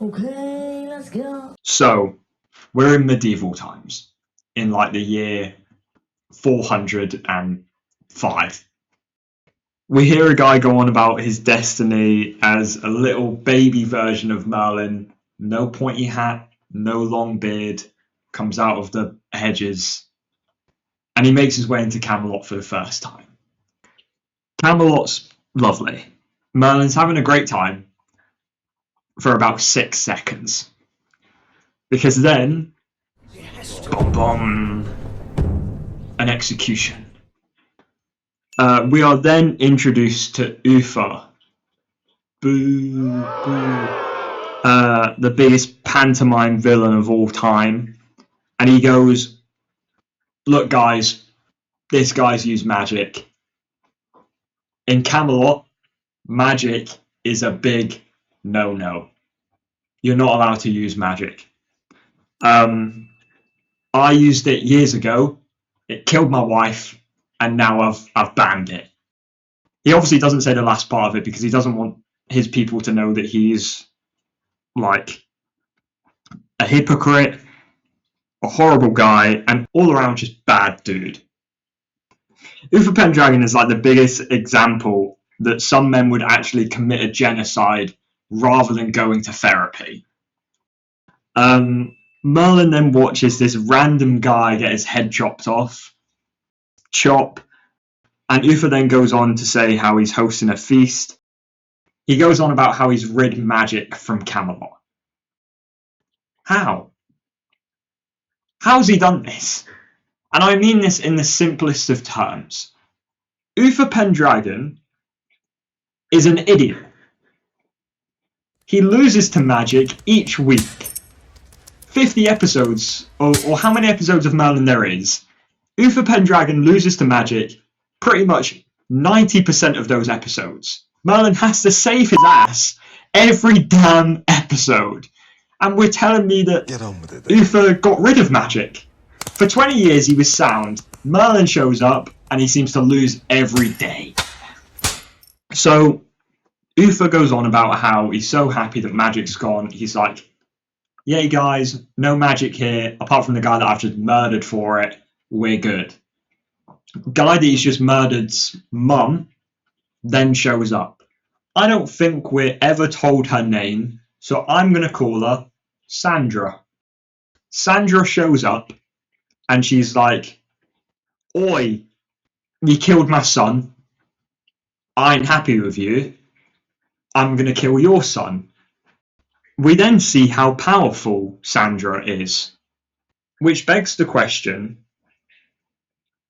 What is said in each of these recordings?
Okay, let's go. So, we're in medieval times, in like the year 405. We hear a guy go on about his destiny as a little baby version of Merlin, no pointy hat, no long beard, comes out of the hedges, and he makes his way into Camelot for the first time. Camelot's lovely. Merlin's having a great time for about 6 seconds. Because then, boom, boom, an execution. We are then introduced to Uther. Boo, boo. The biggest pantomime villain of all time. And he goes, look guys, this guy's used magic. In Camelot, magic is a big no-no. You're not allowed to use magic. I used it years ago. It killed my wife, and now I've banned it. He obviously doesn't say the last part of it because he doesn't want his people to know that he's like a hypocrite, a horrible guy, and all around just bad dude. Uther Pendragon is like the biggest example that some men would actually commit a genocide rather than going to therapy. Merlin then watches this random guy get his head chopped off. And Uther then goes on to say how he's hosting a feast. He goes on about how he's rid magic from Camelot. How? How's he done this? And I mean this in the simplest of terms. Uther Pendragon is an idiot. He loses to magic each week. 50 episodes, or how many episodes of Merlin there is, Uther Pendragon loses to magic pretty much 90% of those episodes. Merlin has to save his ass every damn episode. And we're telling me that Uther got rid of magic. For 20 years he was sound. Merlin shows up and he seems to lose every day. So Uther goes on about how he's so happy that magic's gone. He's like, yay guys, no magic here, apart from the guy that I've just murdered for it. We're good. Guy that he's just murdered's mum then shows up. I don't think we're ever told her name, so I'm going to call her Sandra. Sandra shows up and she's like, oi, you killed my son. I ain't happy with you. I'm going to kill your son. We then see how powerful Sandra is, which begs the question,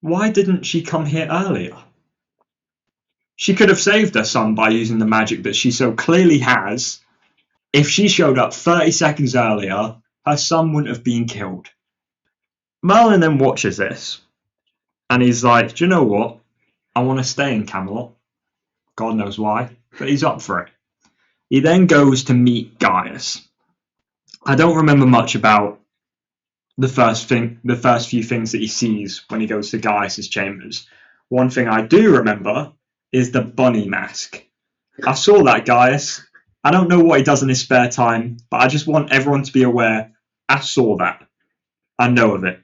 why didn't she come here earlier? She could have saved her son by using the magic that she so clearly has. If she showed up 30 seconds earlier, her son wouldn't have been killed. Merlin then watches this, and he's like, do you know what? I want to stay in Camelot. God knows why, but he's up for it. He then goes to meet Gaius. I don't remember much about the first few things that he sees when he goes to Gaius's chambers. One thing I do remember is the bunny mask. I saw that, Gaius. I don't know what he does in his spare time, but I just want everyone to be aware I saw that. I know of it.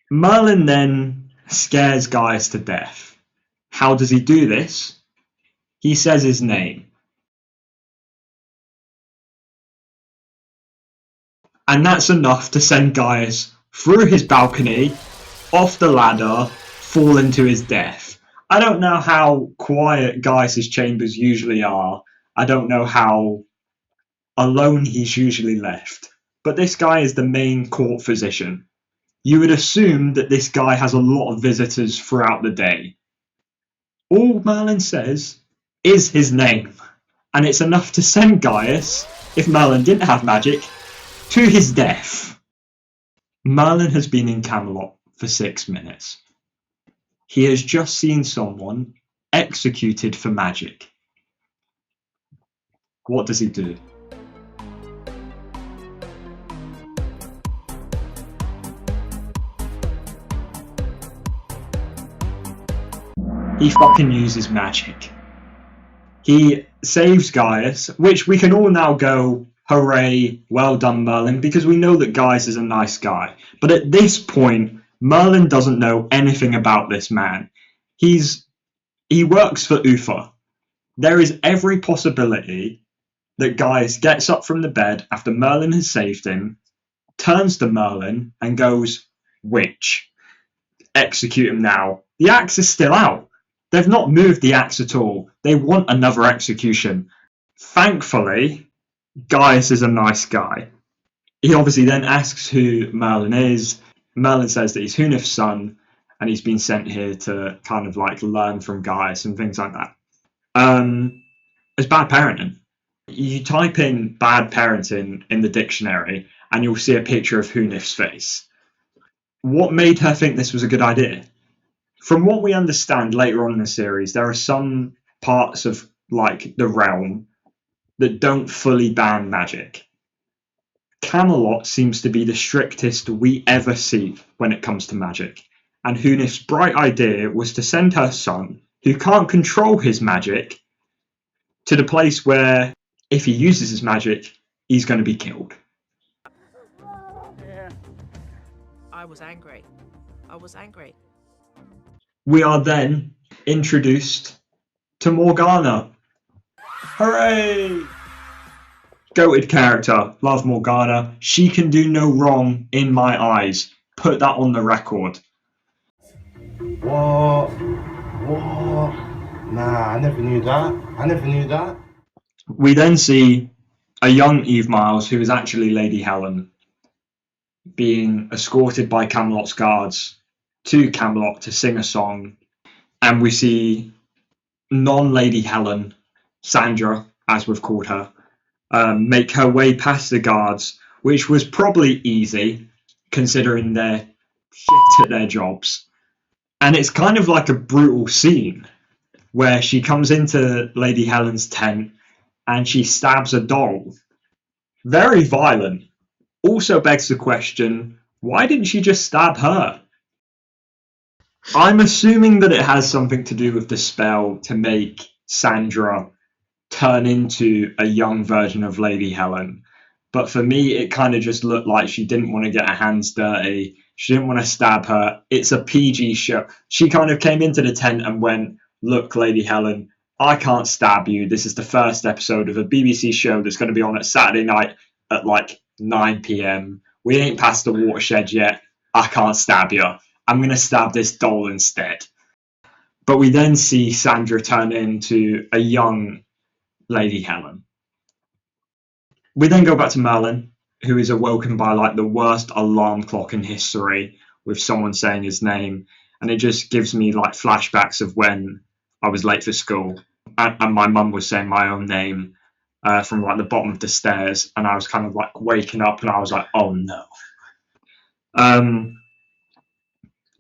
Merlin then scares Gaius to death. How does he do this? He says his name. And that's enough to send Gaius through his balcony, off the ladder, falling to his death. I don't know how quiet Gaius's chambers usually are. I don't know how alone he's usually left. But this guy is the main court physician. You would assume that this guy has a lot of visitors throughout the day. All Merlin says is his name. And it's enough to send Gaius, if Merlin didn't have magic, to his death. Merlin has been in Camelot for 6 minutes. He has just seen someone executed for magic. What does he do? He fucking uses magic. He saves Gaius, which we can all now go, hooray, well done, Merlin, because we know that Gaius is a nice guy. But at this point, Merlin doesn't know anything about this man. He works for Uther. There is every possibility that Gaius gets up from the bed after Merlin has saved him, turns to Merlin and goes, "Witch, execute him now." The axe is still out. They've not moved the axe at all. They want another execution. Thankfully, Gaius is a nice guy. He obviously then asks who Merlin is. Merlin says that he's Hunif's son, and he's been sent here to kind of like learn from Gaius and things like that. It's bad parenting. You type in bad parenting in the dictionary, and you'll see a picture of Hunif's face. What made her think this was a good idea? From what we understand later on in the series, there are some parts of like the realm that don't fully ban magic. Camelot seems to be the strictest we ever see when it comes to magic, and Hunif's bright idea was to send her son, who can't control his magic, to the place where, if he uses his magic, he's going to be killed. Yeah. I was angry. We are then introduced to Morgana. Hooray! Goated character, love Morgana. She can do no wrong in my eyes. Put that on the record. What? Nah, I never knew that. We then see a young Eve Miles, who is actually Lady Helen, being escorted by Camelot's guards to Camelot to sing a song. And we see non-Lady Helen, Sandra, as we've called her, make her way past the guards, which was probably easy, considering they're shit at their jobs. And it's kind of like a brutal scene where she comes into Lady Helen's tent and she stabs a doll. Very violent. Also begs the question, why didn't she just stab her? I'm assuming that it has something to do with the spell to make Sandra turn into a young version of Lady Helen. But for me, it kind of just looked like she didn't want to get her hands dirty. She didn't want to stab her. It's a PG show. She kind of came into the tent and went, "Look, Lady Helen, I can't stab you. This is the first episode of a BBC show that's going to be on at Saturday night at like 9 p.m. We ain't past the watershed yet. I can't stab you. I'm going to stab this doll instead." But we then see Sandra turn into a young Lady Helen. We then go back to Merlin, who is awoken by like the worst alarm clock in history with someone saying his name. And it just gives me like flashbacks of when I was late for school and my mum was saying my own name from like the bottom of the stairs. And I was kind of like waking up and I was like, oh no.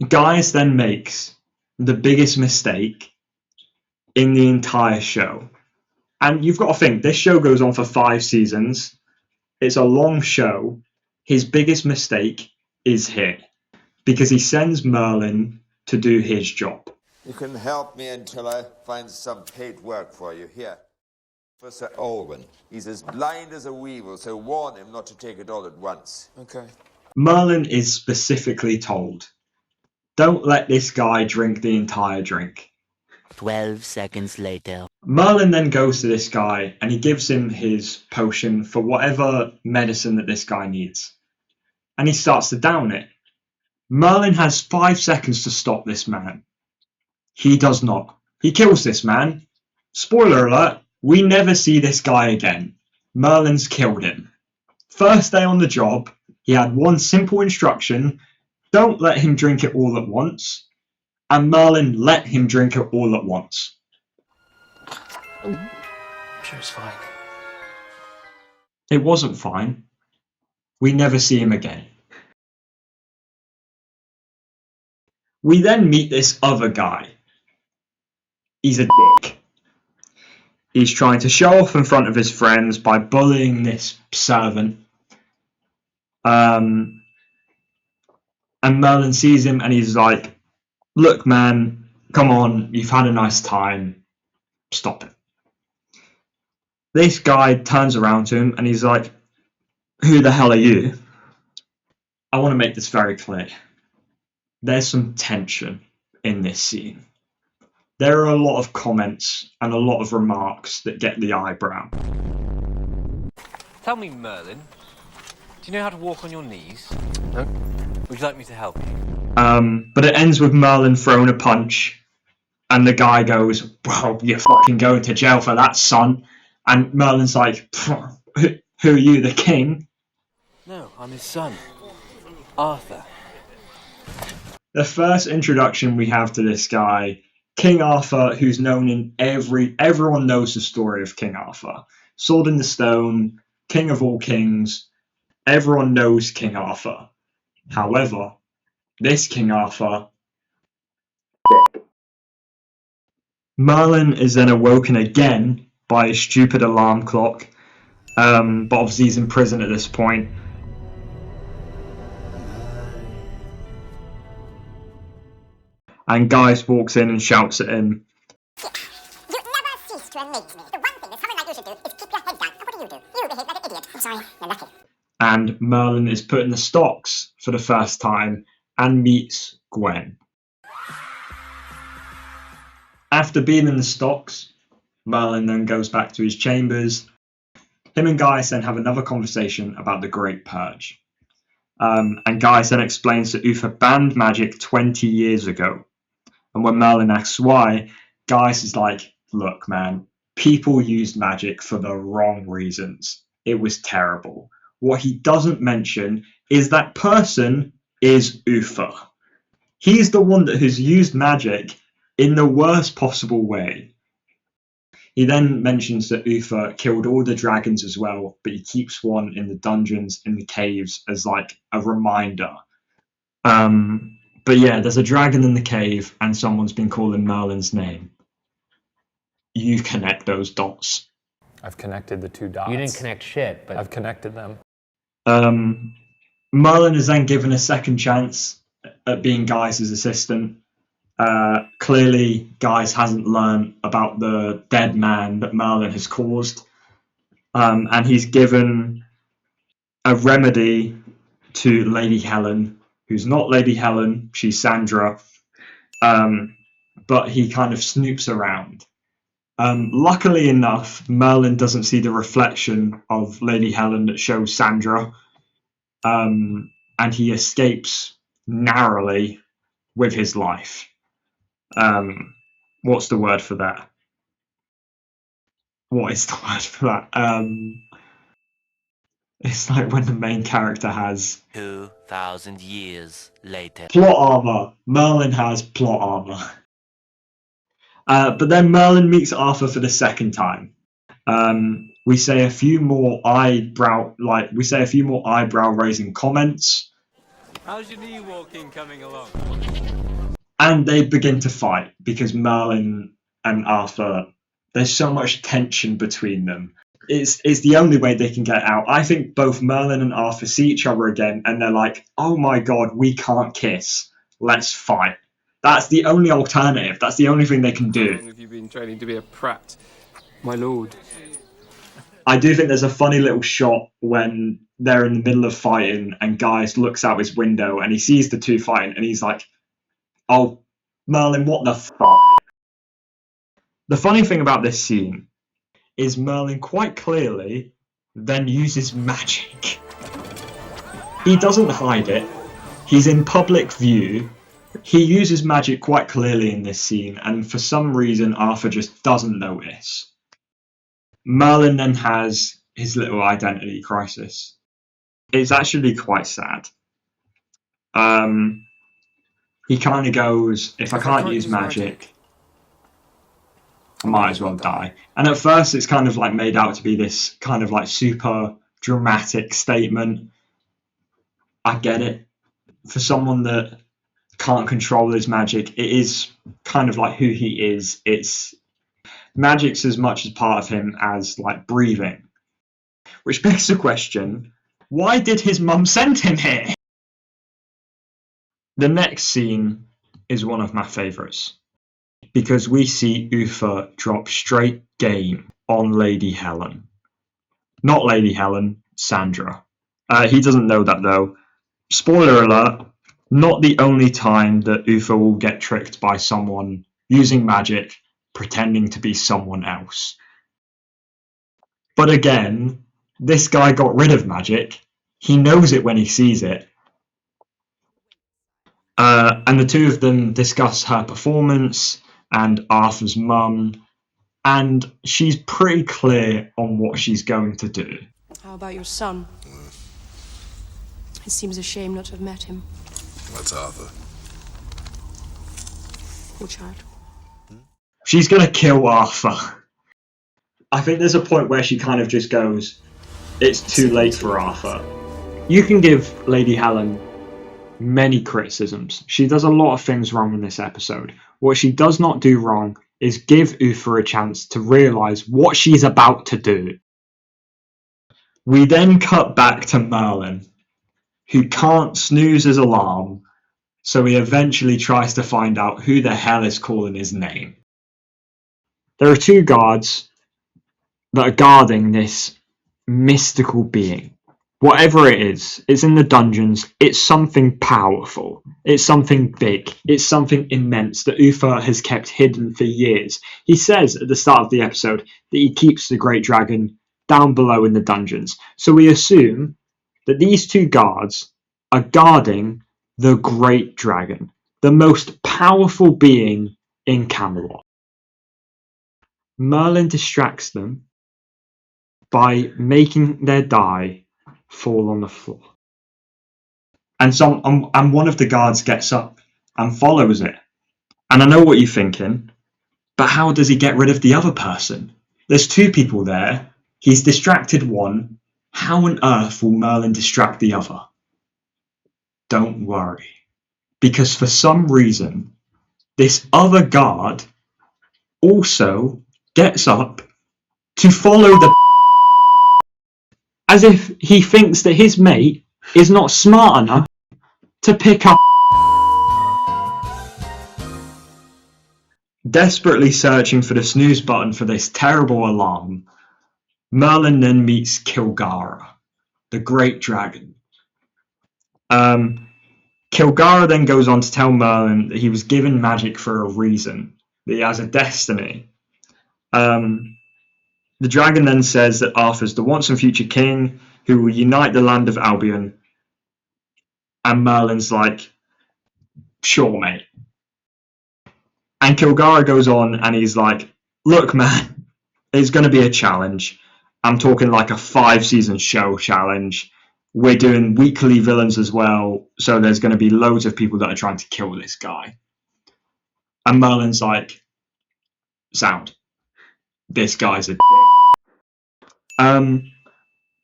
Gaius then makes the biggest mistake in the entire show. And you've got to think, this show goes on for 5 seasons. It's a long show. His biggest mistake is here, because he sends Merlin to do his job. You can help me until I find some paid work for you. Here, for Sir Olwen. He's as blind as a weevil, so warn him not to take it all at once. Okay. Merlin is specifically told, don't let this guy drink the entire drink. 12 seconds later. Merlin then goes to this guy and he gives him his potion for whatever medicine that this guy needs. And he starts to down it. Merlin has 5 seconds to stop this man. He does not. He kills this man. Spoiler alert, we never see this guy again. Merlin's killed him. First day on the job, he had one simple instruction: don't let him drink it all at once. And Merlin let him drink it all at once. I'm sure it's fine. It wasn't fine. We never see him again. We then meet this other guy. He's a dick. He's trying to show off in front of his friends by bullying this servant. And Merlin sees him and he's like, look man, come on, you've had a nice time. Stop it. This guy turns around to him and he's like, "Who the hell are you?" I want to make this very clear. There's some tension in this scene. There are a lot of comments and a lot of remarks that get the eyebrow. Tell me, Merlin, do you know how to walk on your knees? No. Would you like me to help you? But it ends with Merlin throwing a punch, and the guy goes, "Well, you're fucking going to jail for that, son." And Merlin's like, "Who are you, the king?" No, I'm his son, Arthur. The first introduction we have to this guy, King Arthur, who's known in everyone knows the story of King Arthur. Sword in the Stone, King of all kings, everyone knows King Arthur. However, this King Arthur, Merlin is then awoken again by a stupid alarm clock, but obviously he's in prison at this point. And Gaius walks in and shouts at him. You never cease to amaze me. The one thing that someone like you should do is keep your head down. And what do? You behave like an idiot. I'm sorry, you're lucky. And Merlin is put in the stocks for the first time and meets Gwen. After being in the stocks, Merlin then goes back to his chambers. Him and Gaius then have another conversation about the Great Purge. And Gaius then explains that Uther banned magic 20 years ago. And when Merlin asks why, Gaius is like, "Look, man, people used magic for the wrong reasons. It was terrible. What he doesn't mention is that person is Uther. He's the one that has used magic in the worst possible way." He then mentions that Uther killed all the dragons as well, but he keeps one in the dungeons, in the caves, as like a reminder. But yeah, there's a dragon in the cave, and someone's been calling Merlin's name. You connect those dots. I've connected the two dots. You didn't connect shit, but I've connected them. Merlin is then given a second chance at being Gaius' assistant. Clearly, Gaius hasn't learned about the dead man that Merlin has caused. And he's given a remedy to Lady Helen, who's not Lady Helen, she's Sandra. But he kind of snoops around. Luckily enough, Merlin doesn't see the reflection of Lady Helen that shows Sandra. And he escapes narrowly with his life. What's the word for that? What is the word for that? It's like when the main character has 2,000 years later. plot armor. Merlin has plot armor. But then Merlin meets Arthur for the second time. We say a few more eyebrow raising comments. How's your knee walking coming along? And they begin to fight because Merlin and Arthur, there's so much tension between them. It's the only way they can get out. I think both Merlin and Arthur see each other again and they're like, "Oh my god, we can't kiss. Let's fight." That's the only alternative. That's the only thing they can do. How long have you been training to be a prat, my lord? I do think there's a funny little shot when they're in the middle of fighting and Gaius looks out his window and he sees the two fighting and he's like, "Oh, Merlin, what the fuck?" The funny thing about this scene is Merlin quite clearly then uses magic. He doesn't hide it. He's in public view. He uses magic quite clearly in this scene, and for some reason Arthur just doesn't notice. Merlin then has his little identity crisis. It's actually quite sad. He kind of goes, if I can't use magic, I might as well die. And at first it's kind of like made out to be this kind of like super dramatic statement. I get it. For someone that can't control his magic, it is kind of like who he is. It's magic's as much as part of him as like breathing. Which begs the question, why did his mum send him here? The next scene is one of my favourites, because we see Uther drop straight game on Lady Helen. Not Lady Helen, Sandra. He doesn't know that though. Spoiler alert, not the only time that Uther will get tricked by someone using magic, pretending to be someone else. But again, this guy got rid of magic. He knows it when he sees it. And the two of them discuss her performance and Arthur's mum, and she's pretty clear on what she's going to do. How about your son? It seems a shame not to have met him. What's Arthur? Poor child. She's going to kill Arthur. I think there's a point where she kind of just goes, it's too late for Arthur. You can give Lady Helen many criticisms. She does a lot of things wrong in this episode. What she does not do wrong is give Uther a chance to realise what she's about to do. We then cut back to Merlin, who can't snooze his alarm, so he eventually tries to find out who the hell is calling his name. There are two guards that are guarding this mystical being. Whatever it is, it's in the dungeons, it's something powerful, it's something big, it's something immense that Uther has kept hidden for years. He says at the start of the episode that he keeps the great dragon down below in the dungeons. So we assume that these two guards are guarding the great dragon, the most powerful being in Camelot. Merlin distracts them by making their die fall on the floor. And one of the guards gets up and follows it. And I know what you're thinking, but how does he get rid of the other person? There's two people there. He's distracted one. How on earth will Merlin distract the other? Don't worry. Because for some reason, this other guard also gets up to follow the as if he thinks that his mate is not smart enough to pick up. Desperately searching for the snooze button for this terrible alarm, Merlin then meets Kilgara, the great dragon. Kilgara then goes on to tell Merlin that he was given magic for a reason, that he has a destiny. The dragon then says that Arthur's the once and future king who will unite the land of Albion. And Merlin's like, sure, mate. And Kilgara goes on and he's like, look, man, it's going to be a challenge. I'm talking like a 5-season show challenge. We're doing weekly villains as well. So there's going to be loads of people that are trying to kill this guy. And Merlin's like, sound. This guy's a dick.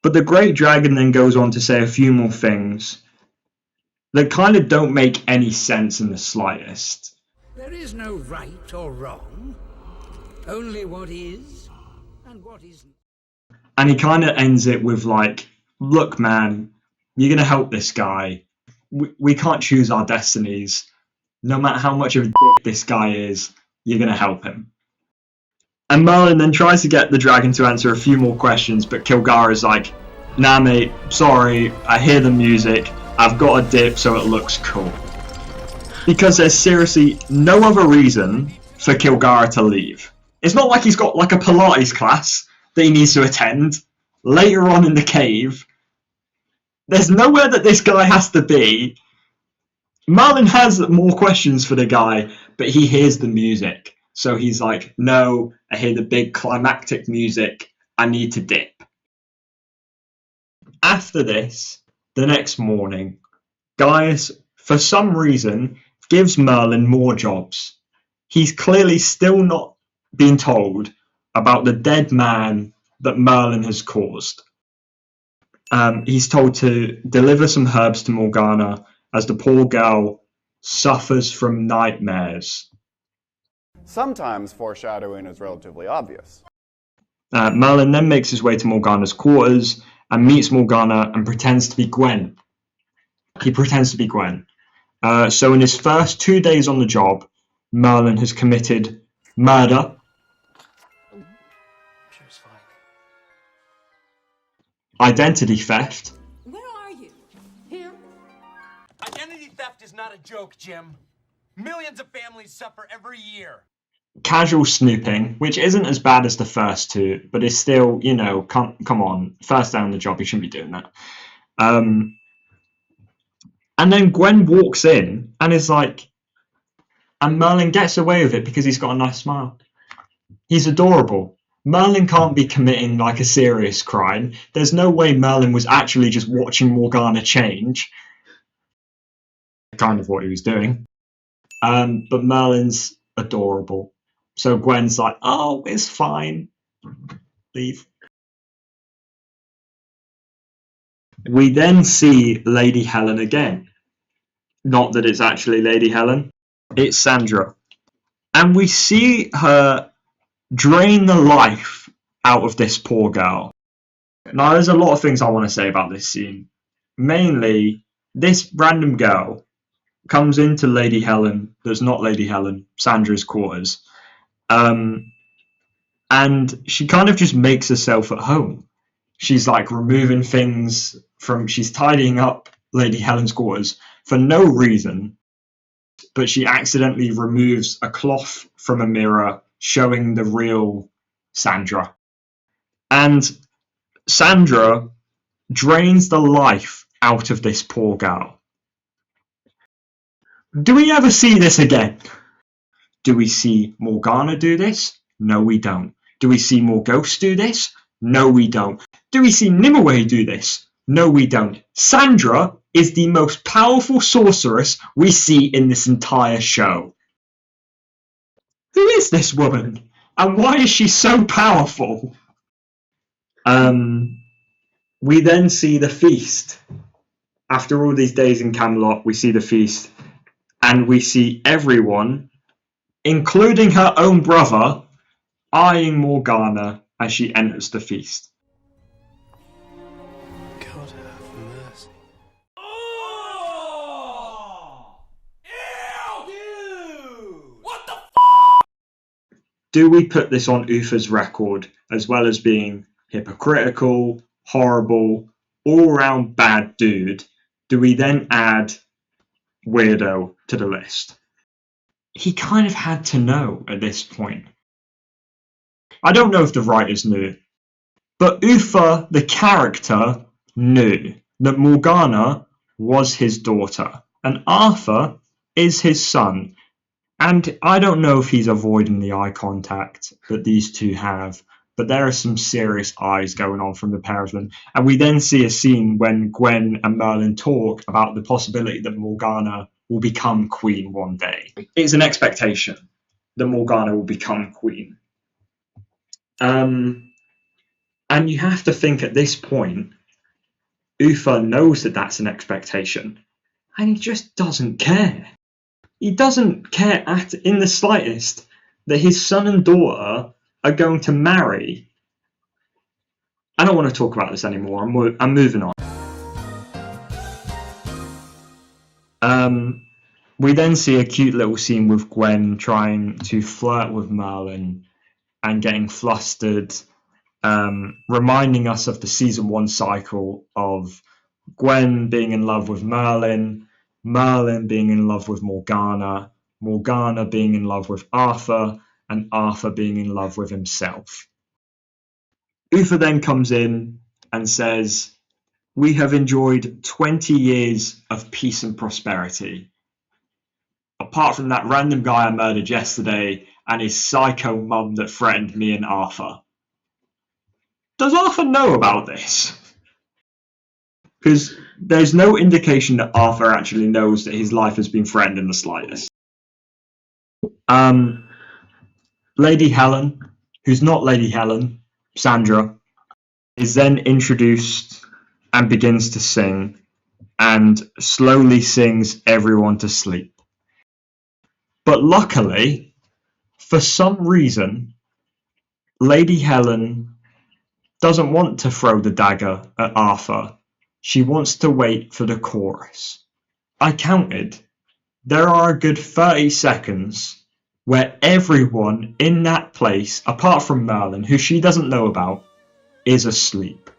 But the great dragon then goes on to say a few more things that kind of don't make any sense in the slightest. There is no right or wrong, only what is and what isn't. And he kind of ends it with like, look, man, you're going to help this guy. We can't choose our destinies. No matter how much of a dick this guy is, you're going to help him. And Merlin then tries to get the dragon to answer a few more questions, but Kilgara's like, nah, mate, sorry, I hear the music, I've got a dip so it looks cool. Because there's seriously no other reason for Kilgara to leave. It's not like he's got like a Pilates class that he needs to attend later on in the cave. There's nowhere that this guy has to be. Merlin has more questions for the guy, but he hears the music. So he's like, no, I hear the big climactic music, I need to dip. After this, the next morning, Gaius, for some reason, gives Merlin more jobs. He's clearly still not been told about the dead man that Merlin has caused. He's told to deliver some herbs to Morgana as the poor girl suffers from nightmares. Sometimes foreshadowing is relatively obvious. Merlin then makes his way to Morgana's quarters and meets Morgana and pretends to be Gwen. He pretends to be Gwen. So in his first 2 days on the job, Merlin has committed murder, identity theft. Where are you? Here? Identity theft is not a joke, Jim. Millions of families suffer every year. Casual snooping, which isn't as bad as the first two, but is still, you know, come on, first day on the job, you shouldn't be doing that. And then Gwen walks in and is like, and Merlin gets away with it because he's got a nice smile. He's adorable. Merlin can't be committing like a serious crime. There's no way Merlin was actually just watching Morgana change. Kind of what he was doing. But Merlin's adorable. So Gwen's like, oh, it's fine. Leave. We then see Lady Helen again. Not that it's actually Lady Helen. It's Sandra. And we see her drain the life out of this poor girl. Now, there's a lot of things I want to say about this scene. Mainly, this random girl comes into Lady Helen, that's not Lady Helen, Sandra's quarters. And she kind of just makes herself at home. She's like removing things she's tidying up Lady Helen's quarters for no reason, but she accidentally removes a cloth from a mirror showing the real Sandra. And Sandra drains the life out of this poor girl. Do we ever see this again? Do we see Morgana do this? No, we don't. Do we see more ghosts do this? No, we don't. Do we see Nimue do this? No, we don't. Sandra is the most powerful sorceress we see in this entire show. Who is this woman? And why is she so powerful? We then see the feast. After all these days in Camelot, we see the feast. And we see everyone, including her own brother, eyeing Morgana as she enters the feast. God have mercy. Do we put this on Ufa's record as well as being hypocritical, horrible, all-round bad dude? Do we then add weirdo to the list? He kind of had to know at this point. I don't know if the writers knew, but Ufa, the character, knew that Morgana was his daughter and Arthur is his son. And I don't know if he's avoiding the eye contact that these two have, but there are some serious eyes going on from the pair of them. And we then see a scene when Gwen and Merlin talk about the possibility that Morgana will become queen one day. It's an expectation that Morgana will become queen. And you have to think at this point, Ufa knows that that's an expectation, and he just doesn't care. He doesn't care in the slightest that his son and daughter are going to marry. I don't want to talk about this anymore. I'm moving on. We then see a cute little scene with Gwen trying to flirt with Merlin and getting flustered, reminding us of the season 1 cycle of Gwen being in love with Merlin, Merlin being in love with Morgana, Morgana being in love with Arthur, and Arthur being in love with himself. Uther then comes in and says, "We have enjoyed 20 years of peace and prosperity. Apart from that random guy I murdered yesterday and his psycho mum that threatened me and Arthur." Does Arthur know about this? Because there's no indication that Arthur actually knows that his life has been threatened in the slightest. Lady Helen, who's not Lady Helen, Sandra, is then introduced and begins to sing and slowly sings everyone to sleep. But luckily, for some reason, Lady Helen doesn't want to throw the dagger at Arthur. She wants to wait for the chorus. I counted. There are a good 30 seconds where everyone in that place, apart from Merlin, who she doesn't know about, is asleep.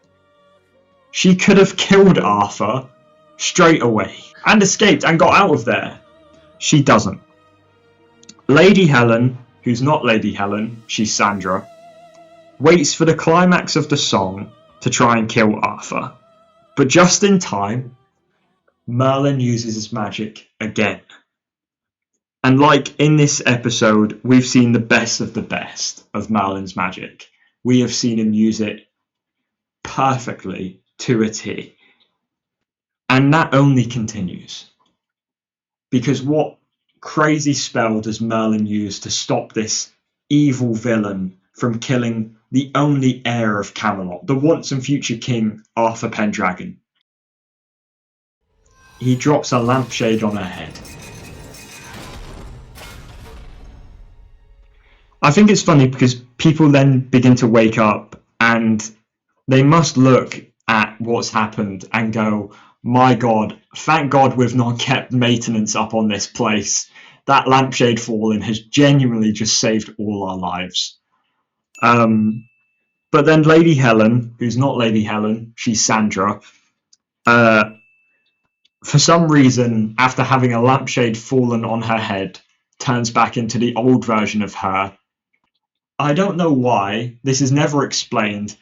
She could have killed Arthur straight away and escaped and got out of there. She doesn't. Lady Helen, who's not Lady Helen, she's Sandra, waits for the climax of the song to try and kill Arthur. But just in time, Merlin uses his magic again. And like in this episode, we've seen the best of Merlin's magic. We have seen him use it perfectly to a T. And that only continues. Because what crazy spell does Merlin use to stop this evil villain from killing the only heir of Camelot, the once and future king Arthur Pendragon? He drops a lampshade on her head. I think it's funny because people then begin to wake up and they must look at what's happened and go, my God, thank God we've not kept maintenance up on this place. That lampshade falling has genuinely just saved all our lives. But then Lady Helen, who's not Lady Helen, she's Sandra, for some reason, after having a lampshade fallen on her head, turns back into the old version of her. I don't know why. This is never explained.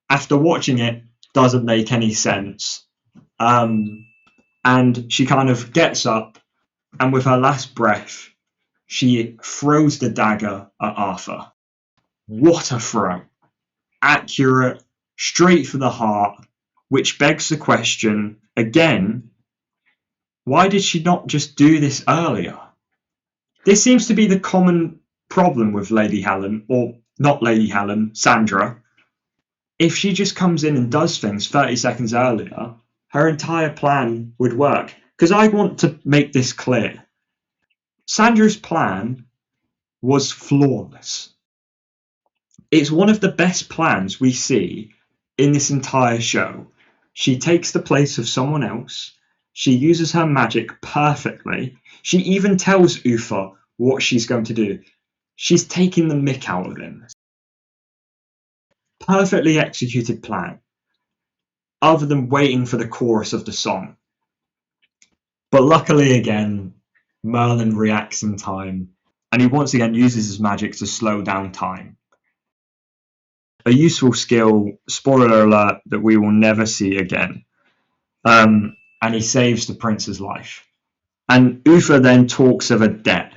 After watching it, doesn't make any sense. And she kind of gets up, and with her last breath, she throws the dagger at Arthur. What a throw. Accurate, straight for the heart, which begs the question, again, why did she not just do this earlier? This seems to be the common problem with Lady Helen, or not Lady Helen, Sandra. If she just comes in and does things 30 seconds earlier, her entire plan would work. Because I want to make this clear. Sandra's plan was flawless. It's one of the best plans we see in this entire show. She takes the place of someone else. She uses her magic perfectly. She even tells Uther what she's going to do. She's taking the mick out of him. Perfectly executed plan. Other than waiting for the chorus of the song. But luckily again, Merlin reacts in time, and he once again uses his magic to slow down time. A useful skill, spoiler alert, that we will never see again. And he saves the prince's life. And Uther then talks of a debt,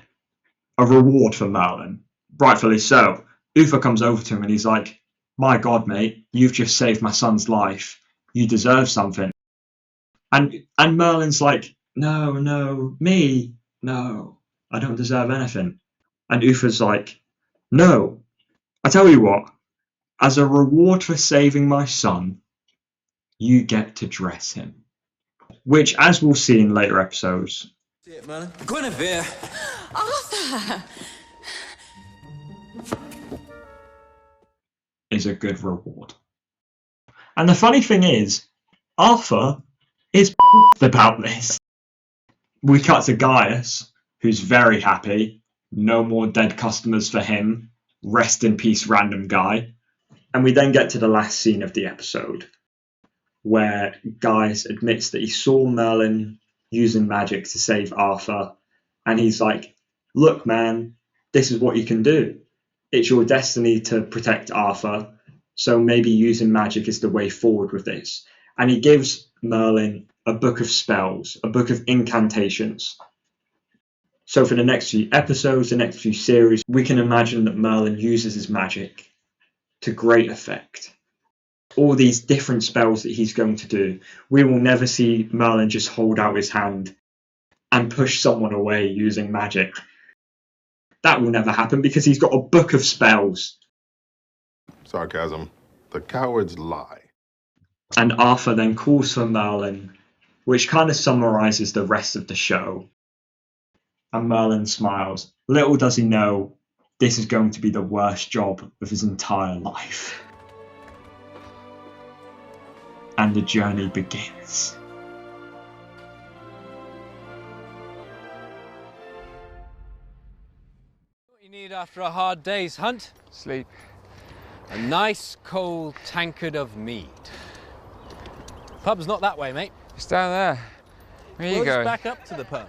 a reward for Merlin. Rightfully so. Uther comes over to him and he's like, my God, mate, you've just saved my son's life. You deserve something. And Merlin's like, no, me, no, I don't deserve anything. And Uther's like, no, I tell you what, as a reward for saving my son, you get to dress him. Which, as we'll see in later episodes, See it, Merlin. Guinevere! Arthur! is a good reward. And the funny thing is, Arthur is about this. We cut to Gaius, who's very happy. No more dead customers for him. Rest in peace, random guy. And we then get to the last scene of the episode, where Gaius admits that he saw Merlin using magic to save Arthur. And he's like, look, man, this is what you can do. It's your destiny to protect Arthur. So maybe using magic is the way forward with this. And he gives Merlin a book of spells, a book of incantations. So for the next few episodes, the next few series, we can imagine that Merlin uses his magic to great effect. All these different spells that he's going to do. We will never see Merlin just hold out his hand and push someone away using magic. That will never happen because he's got a book of spells. Sarcasm. The cowards lie. And Arthur then calls for Merlin, which kind of summarizes the rest of the show. And Merlin smiles. Little does he know, this is going to be the worst job of his entire life. And the journey begins. What you need after a hard day's hunt? Sleep. A nice cold tankard of mead. Pub's not that way, mate. It's down there. Where are you We'll going? just back up to the pub.